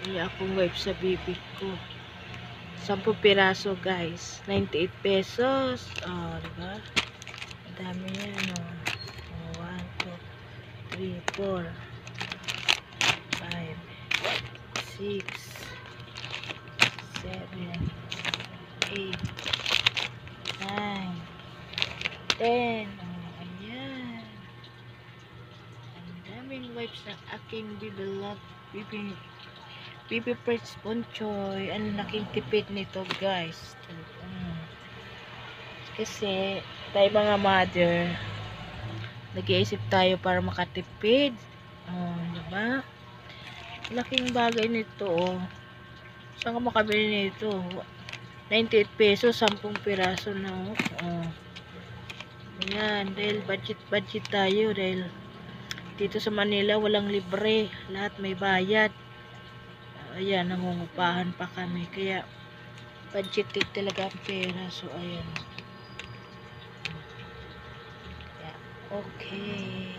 Iya akong wipe sa bibig ko. 10 piraso guys. 98 pesos. Oh, diba? Dami yan oh. 1, 2, 3, 4, 5, 6, 7, 8, 9, 10. Oh, ayan. Ang daming wipes ng aking Bibi Perch Ponchoy. Ang laking tipid nito guys. Kasi tayo mga mother, nag-iisip tayo para makatipid. Oh, diba? Laking bagay nito oh. Saan ka makabili nito? 98 pesos, 10 piraso na oh. Oh. Ayan, dahil budget tayo dahil dito sa Manila walang libre, lahat may bayad. Ayan, nangungupahan pa kami kaya budgeted talaga ang pera. So ayan. Yeah, okay.